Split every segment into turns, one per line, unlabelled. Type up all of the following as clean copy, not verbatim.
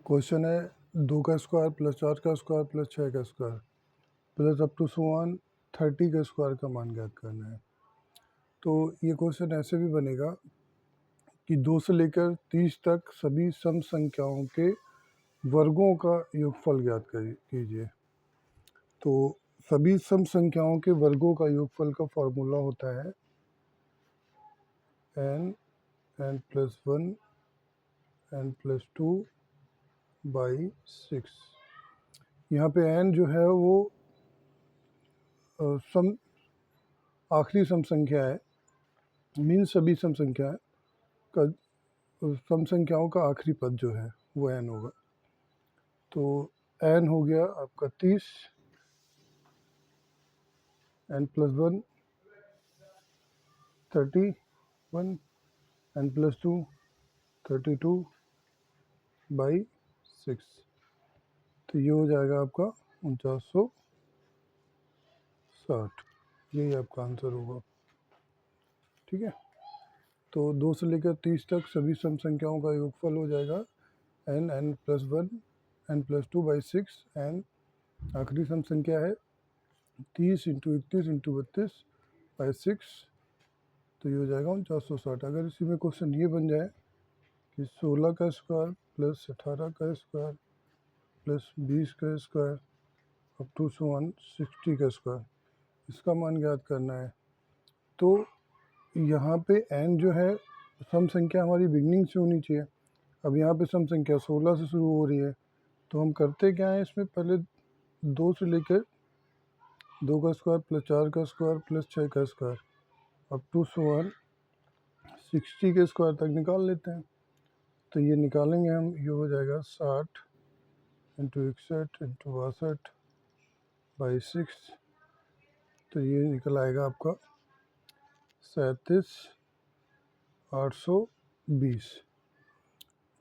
Question है 2 का square plus 4 का स्क्वायर प्लस 6 का square plus up to so on 30 का स्क्वायर का मान ज्ञात करना है। तो ये क्वेश्चन ऐसे भी बनेगा कि 2 से लेकर 30 तक सभी सम संख्याओं के वर्गों का योगफल ज्ञात कीजिए। तो सभी सम संख्याओं के वर्गों का योगफल का फॉर्मूला होता है n plus 1 n plus 2 by 6। यहाँ पे n जो है वो सम आखिरी सम संख्या है, मीन सभी सम संख्या का सम संख्याओं का आखिरी पद जो है वो n होगा। तो n हो गया आपका 30, n plus 1 31, n plus 2 32 by 6। तो ये हो जाएगा आपका 4960। यही आपका आंसर होगा। ठीक है, तो 2 से लेकर 30 तक सभी सम संख्याओं का योगफल हो जाएगा n plus 1 n plus 2 by 6। n आखिरी सम संख्या है 30 इंटू 31 इंटू 32 बाई 6। तो ये हो जाएगा 4960। अगर इसी में क्वेश्चन ये बन जाए कि 16 का स्क्वायर प्लस 18 का स्क्वायर प्लस 20 का स्क्वायर अप टू 60 का स्क्वायर, इसका मान ज्ञात करना है। तो यहाँ पे n जो है सम संख्या हमारी बिगनिंग से होनी चाहिए। अब यहाँ पे सम संख्या 16 से शुरू हो रही है, तो हम करते क्या है, इसमें पहले 2 से लेकर 2 का स्क्वायर प्लस 4 का स्क्वायर प्लस 6 का स्क्वायर अप टू 60 के स्क्वायर तक निकाल लेते हैं। तो ये निकालेंगे हम, ये हो जाएगा 60 इंटू 61 इंटू 62 बाई 6। तो ये निकल आएगा आपका 37,820।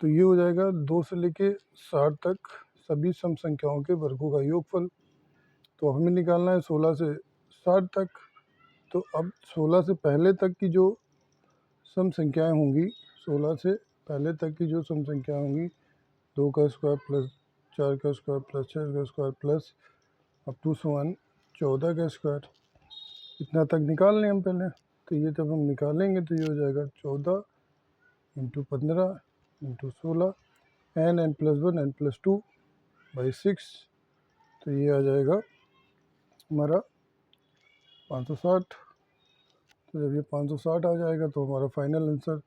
तो ये हो जाएगा 2 से लेके 60 तक सभी सम संख्याओं के वर्गों का योगफल। तो हमें निकालना है 16 से 60 तक। तो अब 16 से पहले तक की जो सम संख्याएं होंगी, 16 से पहले तक की जो सम संख्याएं होंगी, 2 का स्क्वायर प्लस 4 का स्क्वायर प्लस 6 का स्क्वायर प्लस अप टू 14 का स्क्वायर, इतना तक निकाल लें हम पहले। तो ये जब हम निकालेंगे तो ये हो जाएगा 14 into 15 into 16 n plus 1 n plus 2 by 6। तो ये आ जाएगा हमारा 560। तो जब ये 560 आ जाएगा तो हमारा फाइनल आंसर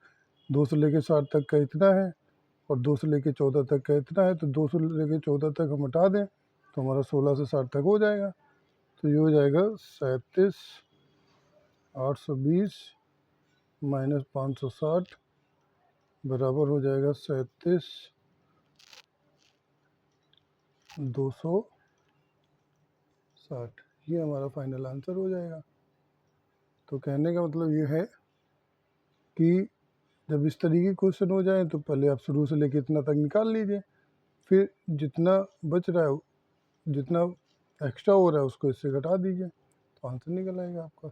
2 से लेके 60 तक का इतना है और 2 से लेके 14 तक का इतना है। तो 2 से लेके 14 तक हम हटा दें तो हमारा 16 से 60 तक हो जाएगा। तो ये हो जाएगा 37,820 माइनस 560 बराबर हो जाएगा 37,260। ये हमारा फाइनल आंसर हो जाएगा। तो कहने का मतलब ये है कि जब इस तरीके के क्वेश्चन हो जाए तो पहले आप शुरू से लेके इतना तक निकाल लीजिए, फिर जितना बच रहा है, जितना एक्स्ट्रा हो रहा है उसको इससे घटा दीजिए, तो आंसर निकल आएगा आपका।